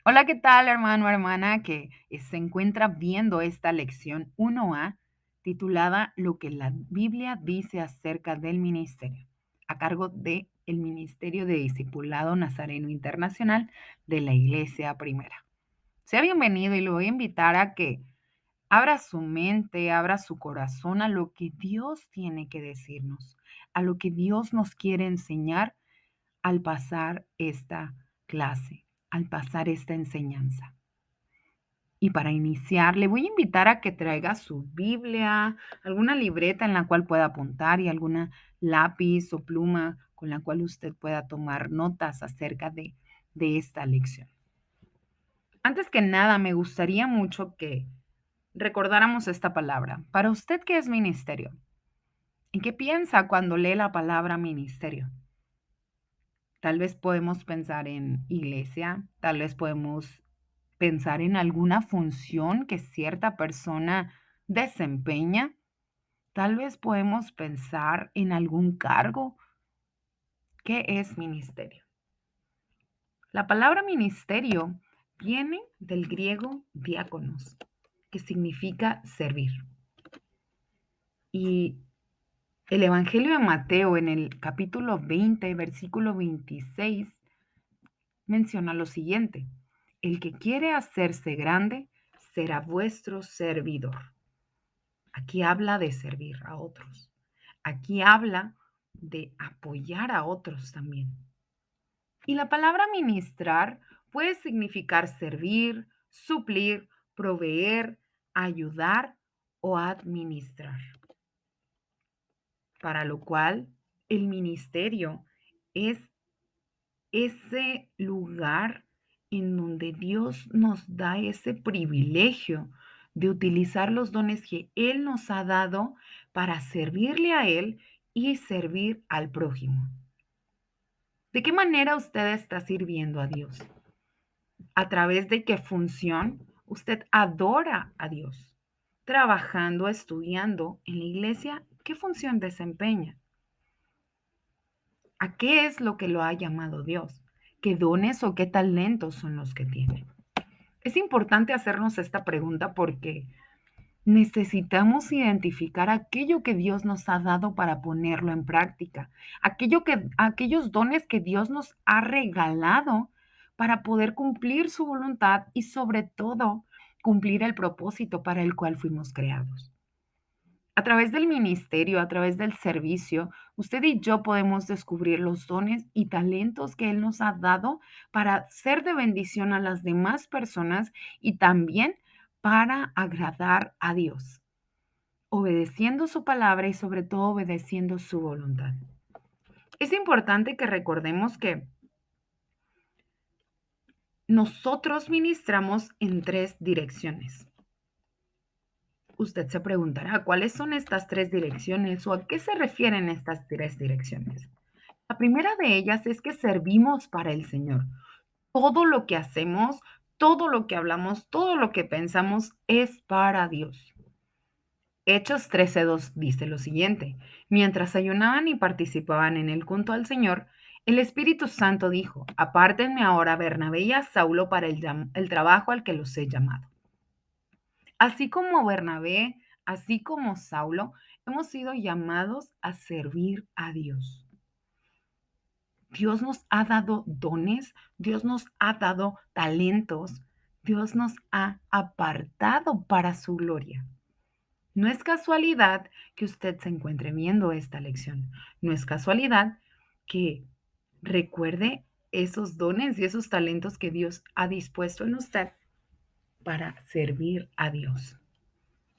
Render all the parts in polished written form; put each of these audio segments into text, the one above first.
Hola, ¿qué tal, hermano, hermana, que se encuentra viendo esta lección 1A titulada Lo que la Biblia dice acerca del ministerio, a cargo de el Ministerio de Discipulado Nazareno Internacional de la Iglesia Primera? Sea bienvenido y lo voy a invitar a que abra su mente, abra su corazón a lo que Dios tiene que decirnos, a lo que Dios nos quiere enseñar al pasar esta clase, al pasar esta enseñanza. Y para iniciar, le voy a invitar a que traiga su Biblia, alguna libreta en la cual pueda apuntar y alguna lápiz o pluma con la cual usted pueda tomar notas acerca de esta lección. Antes que nada, me gustaría mucho que recordáramos esta palabra. Para usted, ¿qué es ministerio? ¿En qué piensa cuando lee la palabra ministerio? Tal vez podemos pensar en iglesia, tal vez podemos pensar en alguna función que cierta persona desempeña, tal vez podemos pensar en algún cargo. ¿Qué es ministerio? La palabra ministerio viene del griego diáconos, que significa servir. Y el Evangelio de Mateo en el capítulo 20, versículo 26, menciona lo siguiente: el que quiere hacerse grande será vuestro servidor. Aquí habla de servir a otros. Aquí habla de apoyar a otros también. Y la palabra ministrar puede significar servir, suplir, proveer, ayudar o administrar. Para lo cual el ministerio es ese lugar en donde Dios nos da ese privilegio de utilizar los dones que Él nos ha dado para servirle a Él y servir al prójimo. ¿De qué manera usted está sirviendo a Dios? ¿A través de qué función usted adora a Dios? Trabajando, estudiando en la iglesia, ¿qué función desempeña? ¿A qué es lo que lo ha llamado Dios? ¿Qué dones o qué talentos son los que tiene? Es importante hacernos esta pregunta porque necesitamos identificar aquello que Dios nos ha dado para ponerlo en práctica, aquellos dones que Dios nos ha regalado para poder cumplir su voluntad y sobre todo cumplir el propósito para el cual fuimos creados. A través del ministerio, a través del servicio, usted y yo podemos descubrir los dones y talentos que Él nos ha dado para ser de bendición a las demás personas y también para agradar a Dios, obedeciendo su palabra y sobre todo obedeciendo su voluntad. Es importante que recordemos que nosotros ministramos en tres direcciones. Usted se preguntará, ¿cuáles son estas tres direcciones o a qué se refieren estas tres direcciones? La primera de ellas es que servimos para el Señor. Todo lo que hacemos, todo lo que hablamos, todo lo que pensamos es para Dios. Hechos 13:2 dice lo siguiente: mientras ayunaban y participaban en el culto al Señor, el Espíritu Santo dijo: apártenme ahora a Bernabé y a Saulo para el trabajo al que los he llamado. Así como Bernabé, así como Saulo, hemos sido llamados a servir a Dios. Dios nos ha dado dones, Dios nos ha dado talentos, Dios nos ha apartado para su gloria. No es casualidad que usted se encuentre viendo esta lección. No es casualidad que recuerde esos dones y esos talentos que Dios ha dispuesto en usted para servir a Dios.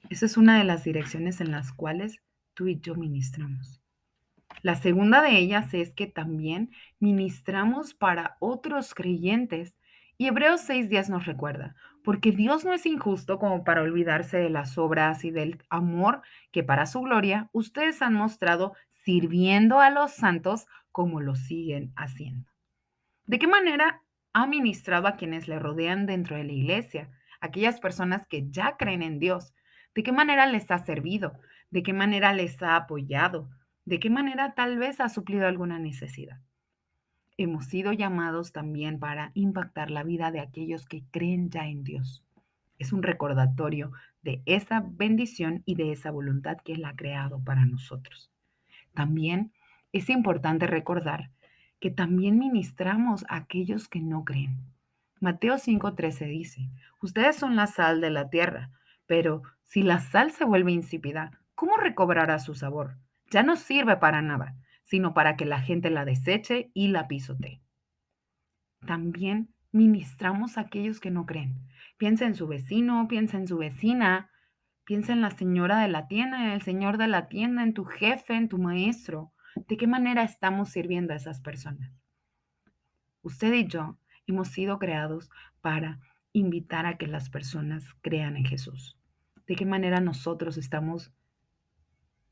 Esa es una de las direcciones en las cuales tú y yo ministramos. La segunda de ellas es que también ministramos para otros creyentes. Y Hebreos 6:10 nos recuerda, porque Dios no es injusto como para olvidarse de las obras y del amor que para su gloria ustedes han mostrado sirviendo a los santos como lo siguen haciendo. ¿De qué manera ha ministrado a quienes le rodean dentro de la iglesia? Aquellas personas que ya creen en Dios. ¿De qué manera les ha servido? ¿De qué manera les ha apoyado? ¿De qué manera tal vez ha suplido alguna necesidad? Hemos sido llamados también para impactar la vida de aquellos que creen ya en Dios. Es un recordatorio de esa bendición y de esa voluntad que Él ha creado para nosotros. También es importante recordar que también ministramos a aquellos que no creen. Mateo 5:13 dice, ustedes son la sal de la tierra, pero si la sal se vuelve insípida, ¿cómo recobrará su sabor? Ya no sirve para nada, sino para que la gente la deseche y la pisotee. También ministramos a aquellos que no creen. Piensa en su vecino, piensa en su vecina, piensa en la señora de la tienda, en el señor de la tienda, en tu jefe, en tu maestro. ¿De qué manera estamos sirviendo a esas personas? Usted y yo hemos sido creados para invitar a que las personas crean en Jesús. ¿De qué manera nosotros estamos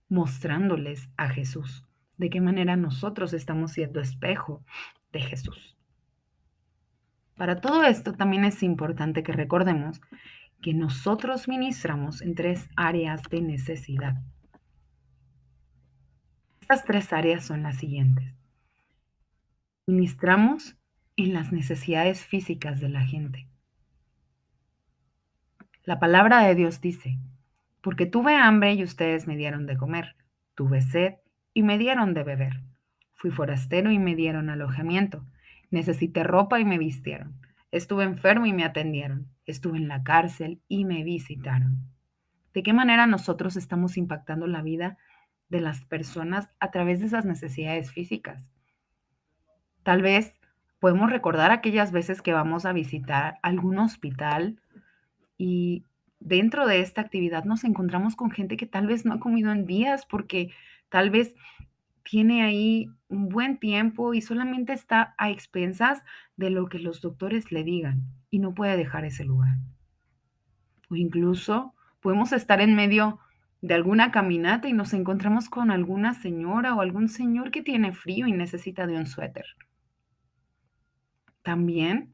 mostrándoles a Jesús? ¿De qué manera nosotros estamos siendo espejo de Jesús? Para todo esto también es importante que recordemos que nosotros ministramos en tres áreas de necesidad. Estas tres áreas son las siguientes. Ministramos en las necesidades físicas de la gente. La palabra de Dios dice, porque tuve hambre y ustedes me dieron de comer, tuve sed y me dieron de beber, fui forastero y me dieron alojamiento, necesité ropa y me vistieron, estuve enfermo y me atendieron, estuve en la cárcel y me visitaron. ¿De qué manera nosotros estamos impactando la vida de las personas a través de esas necesidades físicas? Tal vez podemos recordar aquellas veces que vamos a visitar algún hospital y dentro de esta actividad nos encontramos con gente que tal vez no ha comido en días porque tal vez tiene ahí un buen tiempo y solamente está a expensas de lo que los doctores le digan y no puede dejar ese lugar. O incluso podemos estar en medio de alguna caminata y nos encontramos con alguna señora o algún señor que tiene frío y necesita de un suéter. También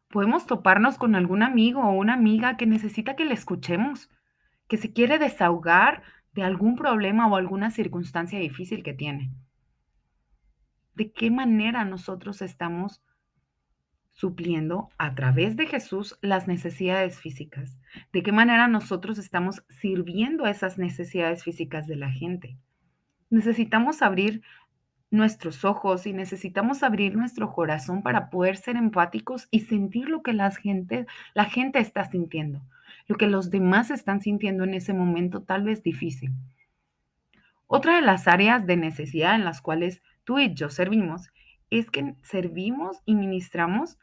podemos toparnos con algún amigo o una amiga que necesita que le escuchemos, que se quiere desahogar de algún problema o alguna circunstancia difícil que tiene. ¿De qué manera nosotros estamos supliendo a través de Jesús las necesidades físicas? ¿De qué manera nosotros estamos sirviendo a esas necesidades físicas de la gente? Necesitamos abrir nuestros ojos y necesitamos abrir nuestro corazón para poder ser empáticos y sentir lo que la gente está sintiendo, lo que los demás están sintiendo en ese momento tal vez difícil. Otra de las áreas de necesidad en las cuales tú y yo servimos es que servimos y ministramos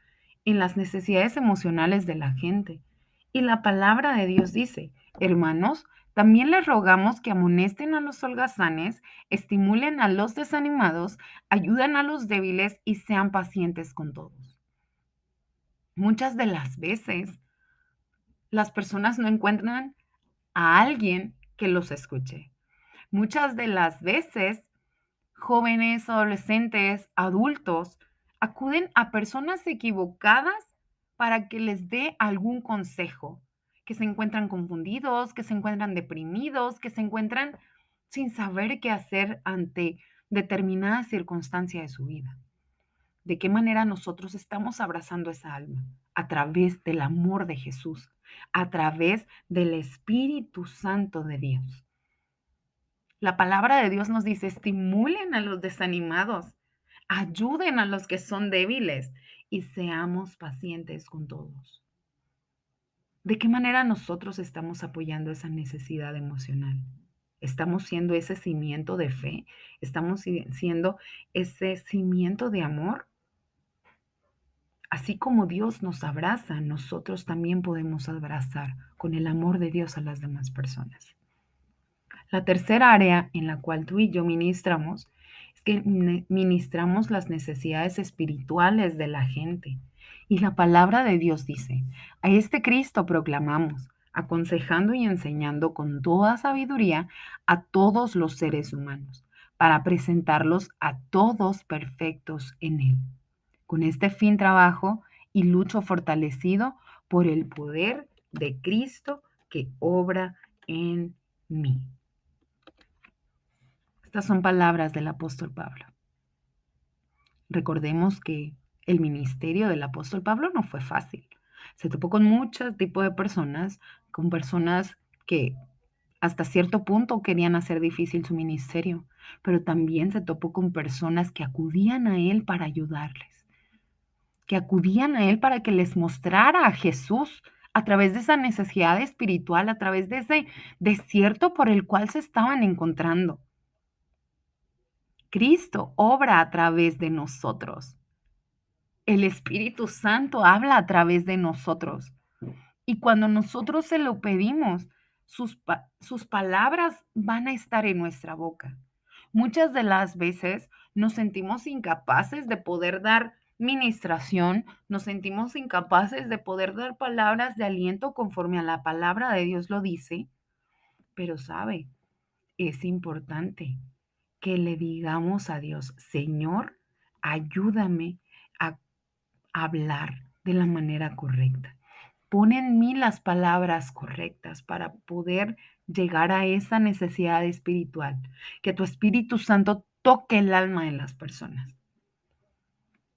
en las necesidades emocionales de la gente. Y la palabra de Dios dice, hermanos, también les rogamos que amonesten a los holgazanes, estimulen a los desanimados, ayuden a los débiles y sean pacientes con todos. Muchas de las veces las personas no encuentran a alguien que los escuche. Muchas de las veces jóvenes, adolescentes, adultos, acuden a personas equivocadas para que les dé algún consejo, que se encuentran confundidos, que se encuentran deprimidos, que se encuentran sin saber qué hacer ante determinada circunstancia de su vida. ¿De qué manera nosotros estamos abrazando esa alma? A través del amor de Jesús, a través del Espíritu Santo de Dios. La palabra de Dios nos dice, estimulen a los desanimados, ayuden a los que son débiles y seamos pacientes con todos. ¿De qué manera nosotros estamos apoyando esa necesidad emocional? ¿Estamos siendo ese cimiento de fe? ¿Estamos siendo ese cimiento de amor? Así como Dios nos abraza, nosotros también podemos abrazar con el amor de Dios a las demás personas. La tercera área en la cual tú y yo ministramos es que ministramos las necesidades espirituales de la gente. Y la palabra de Dios dice, a este Cristo proclamamos, aconsejando y enseñando con toda sabiduría a todos los seres humanos, para presentarlos a todos perfectos en Él. Con este fin trabajo y lucho fortalecido por el poder de Cristo que obra en mí. Estas son palabras del apóstol Pablo. Recordemos que el ministerio del apóstol Pablo no fue fácil. Se topó con muchos tipos de personas, con personas que hasta cierto punto querían hacer difícil su ministerio, pero también se topó con personas que acudían a él para ayudarles, que acudían a él para que les mostrara a Jesús a través de esa necesidad espiritual, a través de ese desierto por el cual se estaban encontrando. Cristo obra a través de nosotros. El Espíritu Santo habla a través de nosotros. Y cuando nosotros se lo pedimos, sus palabras van a estar en nuestra boca. Muchas de las veces nos sentimos incapaces de poder dar ministración, nos sentimos incapaces de poder dar palabras de aliento conforme a la palabra de Dios lo dice, pero sabe, es importante que le digamos a Dios, Señor, ayúdame a hablar de la manera correcta. Pon en mí las palabras correctas para poder llegar a esa necesidad espiritual, que tu Espíritu Santo toque el alma de las personas.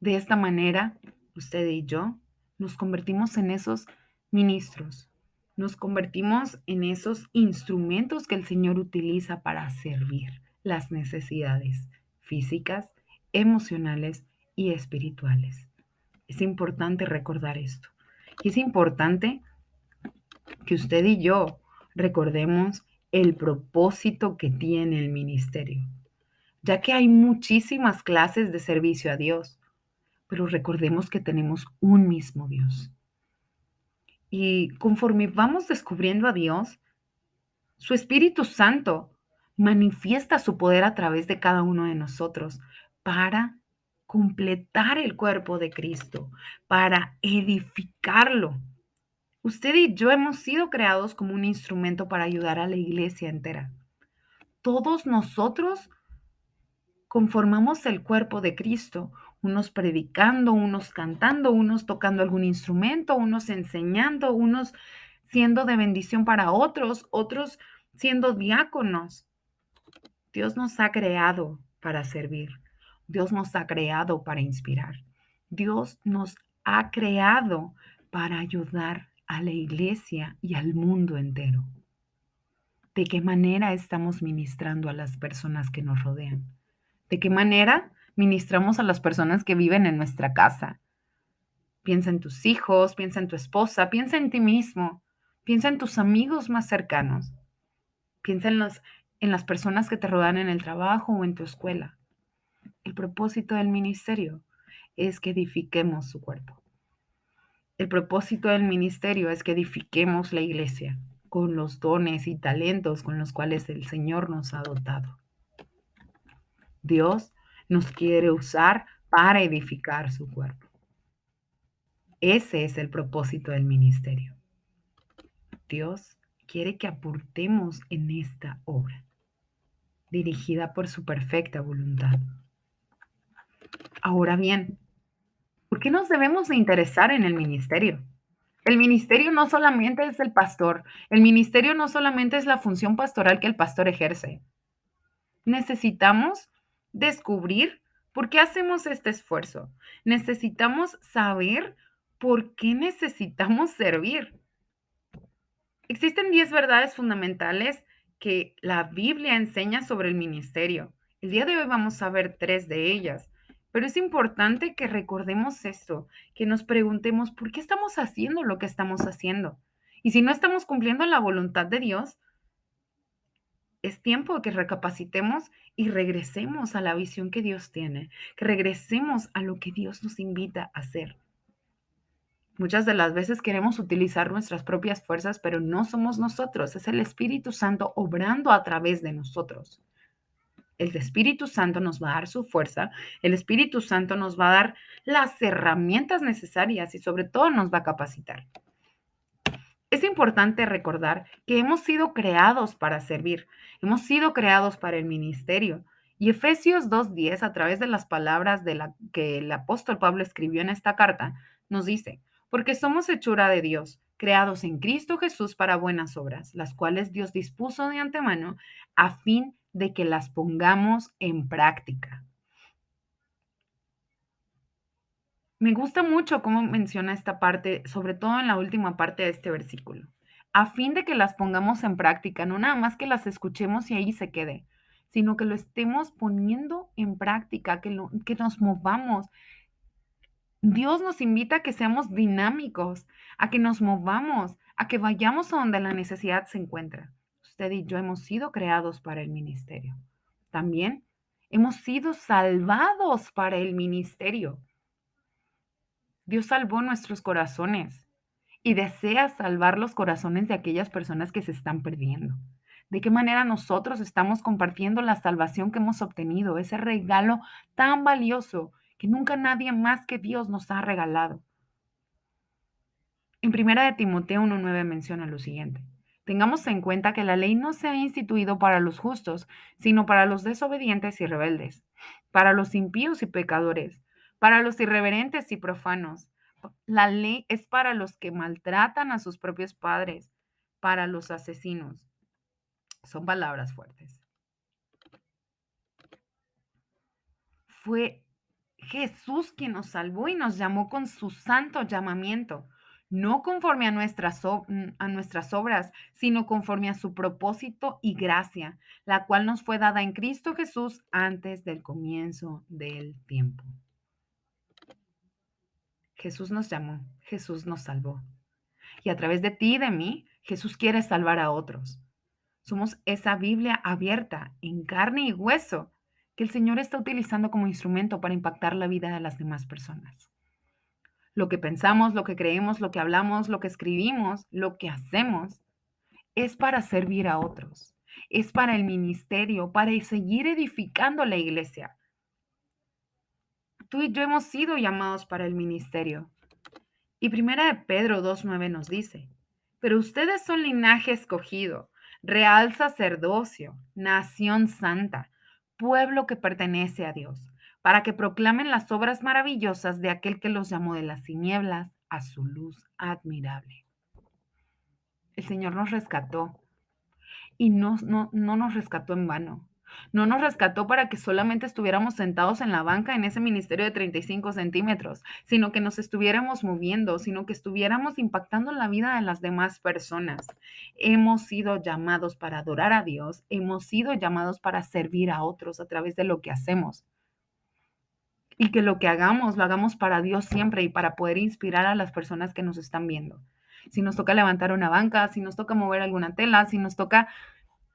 De esta manera, usted y yo nos convertimos en esos ministros, nos convertimos en esos instrumentos que el Señor utiliza para servir las necesidades físicas, emocionales y espirituales. Es importante recordar esto. Y es importante que usted y yo recordemos el propósito que tiene el ministerio, ya que hay muchísimas clases de servicio a Dios, pero recordemos que tenemos un mismo Dios. Y conforme vamos descubriendo a Dios, su Espíritu Santo manifiesta su poder a través de cada uno de nosotros para completar el cuerpo de Cristo, para edificarlo. Usted y yo hemos sido creados como un instrumento para ayudar a la iglesia entera. Todos nosotros conformamos el cuerpo de Cristo, unos predicando, unos cantando, unos tocando algún instrumento, unos enseñando, unos siendo de bendición para otros, otros siendo diáconos. Dios nos ha creado para servir. Dios nos ha creado para inspirar. Dios nos ha creado para ayudar a la iglesia y al mundo entero. ¿De qué manera estamos ministrando a las personas que nos rodean? ¿De qué manera ministramos a las personas que viven en nuestra casa? Piensa en tus hijos, piensa en tu esposa, piensa en ti mismo, piensa en tus amigos más cercanos, piensa en las personas que te rodean en el trabajo o en tu escuela. El propósito del ministerio es que edifiquemos su cuerpo. El propósito del ministerio es que edifiquemos la iglesia con los dones y talentos con los cuales el Señor nos ha dotado. Dios nos quiere usar para edificar su cuerpo. Ese es el propósito del ministerio. Dios quiere que aportemos en esta obra, dirigida por su perfecta voluntad. Ahora bien, ¿por qué nos debemos de interesar en el ministerio? El ministerio no solamente es el pastor, el ministerio no solamente es la función pastoral que el pastor ejerce. Necesitamos descubrir por qué hacemos este esfuerzo. Necesitamos saber por qué necesitamos servir. Existen 10 verdades fundamentales que la Biblia enseña sobre el ministerio. El día de hoy vamos a ver 3 de ellas, pero es importante que recordemos esto, que nos preguntemos por qué estamos haciendo lo que estamos haciendo. Y si no estamos cumpliendo la voluntad de Dios, es tiempo de que recapacitemos y regresemos a la visión que Dios tiene, que regresemos a lo que Dios nos invita a hacer. Muchas de las veces queremos utilizar nuestras propias fuerzas, pero no somos nosotros, es el Espíritu Santo obrando a través de nosotros. El Espíritu Santo nos va a dar su fuerza, el Espíritu Santo nos va a dar las herramientas necesarias y sobre todo nos va a capacitar. Es importante recordar que hemos sido creados para servir, hemos sido creados para el ministerio. Y Efesios 2:10, a través de las palabras que el apóstol Pablo escribió en esta carta, nos dice, porque somos hechura de Dios, creados en Cristo Jesús para buenas obras, las cuales Dios dispuso de antemano a fin de que las pongamos en práctica. Me gusta mucho cómo menciona esta parte, sobre todo en la última parte de este versículo, a fin de que las pongamos en práctica, no nada más que las escuchemos y ahí se quede, sino que lo estemos poniendo en práctica, que nos movamos. Dios nos invita a que seamos dinámicos, a que nos movamos, a que vayamos a donde la necesidad se encuentra. Usted y yo hemos sido creados para el ministerio. También hemos sido salvados para el ministerio. Dios salvó nuestros corazones y desea salvar los corazones de aquellas personas que se están perdiendo. ¿De qué manera nosotros estamos compartiendo la salvación que hemos obtenido, ese regalo tan valioso que nunca nadie más que Dios nos ha regalado? En primera de Timoteo 1:9 menciona lo siguiente: tengamos en cuenta que la ley no se ha instituido para los justos, sino para los desobedientes y rebeldes, para los impíos y pecadores, para los irreverentes y profanos. La ley es para los que maltratan a sus propios padres, para los asesinos. Son palabras fuertes. Fue Jesús quien nos salvó y nos llamó con su santo llamamiento, no conforme a nuestras obras, sino conforme a su propósito y gracia, la cual nos fue dada en Cristo Jesús antes del comienzo del tiempo. Jesús nos llamó, Jesús nos salvó. Y a través de ti y de mí, Jesús quiere salvar a otros. Somos esa Biblia abierta en carne y hueso que el Señor está utilizando como instrumento para impactar la vida de las demás personas. Lo que pensamos, lo que creemos, lo que hablamos, lo que escribimos, lo que hacemos, es para servir a otros. Es para el ministerio, para seguir edificando la iglesia. Tú y yo hemos sido llamados para el ministerio. Y primera de Pedro 2:9 nos dice: pero ustedes son linaje escogido, real sacerdocio, nación santa, pueblo que pertenece a Dios, para que proclamen las obras maravillosas de aquel que los llamó de las tinieblas a su luz admirable. El Señor nos rescató y no nos rescató en vano. No nos rescató para que solamente estuviéramos sentados en la banca en ese ministerio de 35 centímetros, sino que nos estuviéramos moviendo, sino que estuviéramos impactando la vida de las demás personas. Hemos sido llamados para adorar a Dios, hemos sido llamados para servir a otros a través de lo que hacemos. Y que lo que hagamos, lo hagamos para Dios siempre y para poder inspirar a las personas que nos están viendo. Si nos toca levantar una banca, si nos toca mover alguna tela, si nos toca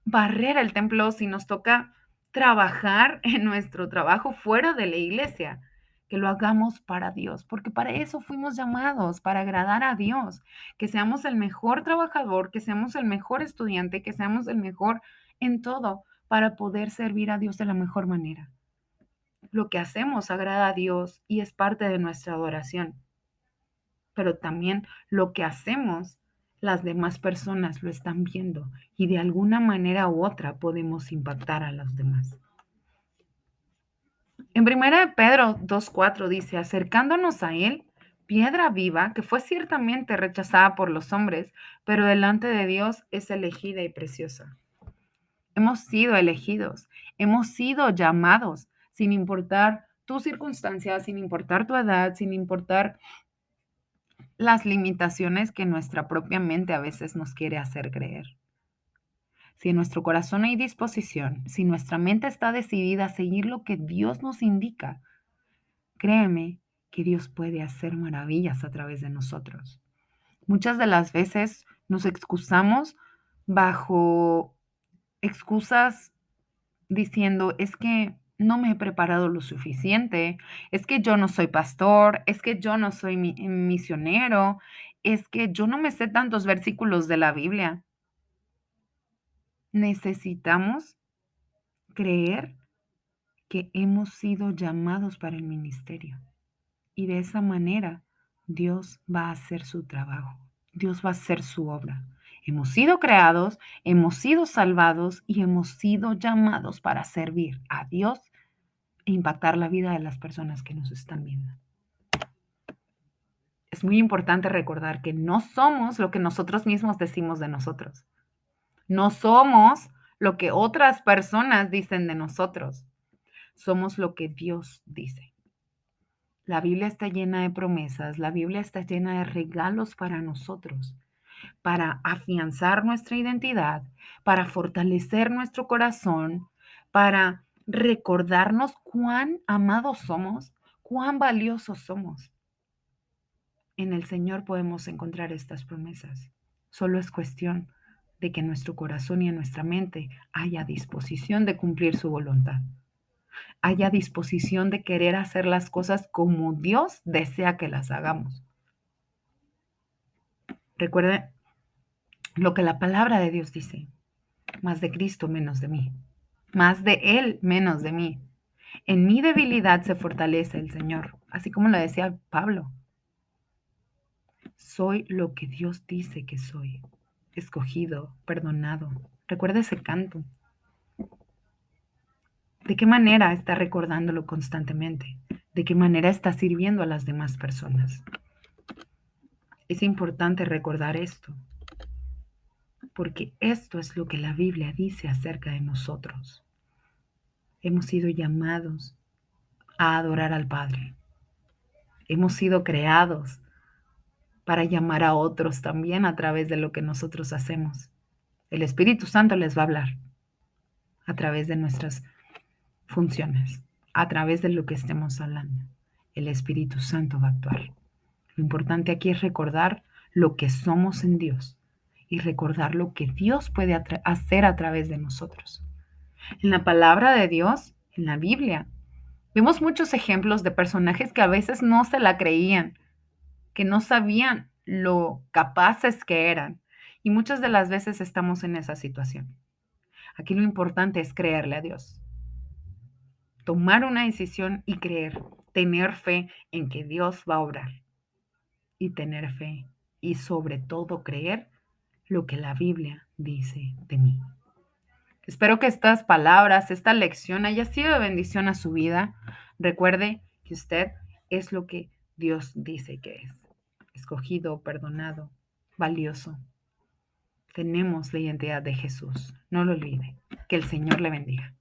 barrer el templo, si nos toca trabajar en nuestro trabajo fuera de la iglesia, que lo hagamos para Dios, porque para eso fuimos llamados, para agradar a Dios, que seamos el mejor trabajador, que seamos el mejor estudiante, que seamos el mejor en todo, para poder servir a Dios de la mejor manera. Lo que hacemos agrada a Dios y es parte de nuestra adoración, pero también lo que hacemos, las demás personas lo están viendo y de alguna manera u otra podemos impactar a los demás. En primera de Pedro 2:4 dice: acercándonos a él, piedra viva que fue ciertamente rechazada por los hombres, pero delante de Dios es elegida y preciosa. Hemos sido elegidos, hemos sido llamados, sin importar tus circunstancias, sin importar tu edad, sin importar las limitaciones que nuestra propia mente a veces nos quiere hacer creer. Si en nuestro corazón hay disposición, si nuestra mente está decidida a seguir lo que Dios nos indica, créeme que Dios puede hacer maravillas a través de nosotros. Muchas de las veces nos excusamos bajo excusas diciendo: es que no me he preparado lo suficiente, es que yo no soy pastor, es que yo no soy misionero, es que yo no me sé tantos versículos de la Biblia. Necesitamos creer que hemos sido llamados para el ministerio y de esa manera Dios va a hacer su trabajo, Dios va a hacer su obra. Hemos sido creados, hemos sido salvados y hemos sido llamados para servir a Dios e impactar la vida de las personas que nos están viendo. Es muy importante recordar que no somos lo que nosotros mismos decimos de nosotros. No somos lo que otras personas dicen de nosotros. Somos lo que Dios dice. La Biblia está llena de promesas, la Biblia está llena de regalos para nosotros, para afianzar nuestra identidad, para fortalecer nuestro corazón, para recordarnos cuán amados somos, cuán valiosos somos. En el Señor podemos encontrar estas promesas. Solo es cuestión de que en nuestro corazón y en nuestra mente haya disposición de cumplir su voluntad, haya disposición de querer hacer las cosas como Dios desea que las hagamos. Recuerden lo que la palabra de Dios dice: más de Cristo, menos de mí; más de Él, menos de mí. En mi debilidad se fortalece el Señor, así como lo decía Pablo. Soy lo que Dios dice que soy: escogido, perdonado. Recuerda ese canto. ¿De qué manera está recordándolo constantemente? ¿De qué manera está sirviendo a las demás personas? Es importante recordar esto, porque esto es lo que la Biblia dice acerca de nosotros. Hemos sido llamados a adorar al Padre. Hemos sido creados para llamar a otros también a través de lo que nosotros hacemos. El Espíritu Santo les va a hablar a través de nuestras funciones, a través de lo que estemos hablando. El Espíritu Santo va a actuar. Lo importante aquí es recordar lo que somos en Dios y recordar lo que Dios puede hacer a través de nosotros. En la palabra de Dios, en la Biblia, vemos muchos ejemplos de personajes que a veces no se la creían, que no sabían lo capaces que eran. Y muchas de las veces estamos en esa situación. Aquí lo importante es creerle a Dios, tomar una decisión y creer, tener fe en que Dios va a obrar, y tener fe y sobre todo creer lo que la Biblia dice de mí. Espero que estas palabras, esta lección haya sido de bendición a su vida. Recuerde que usted es lo que Dios dice que es: escogido, perdonado, valioso. Tenemos la identidad de Jesús. No lo olvide. Que el Señor le bendiga.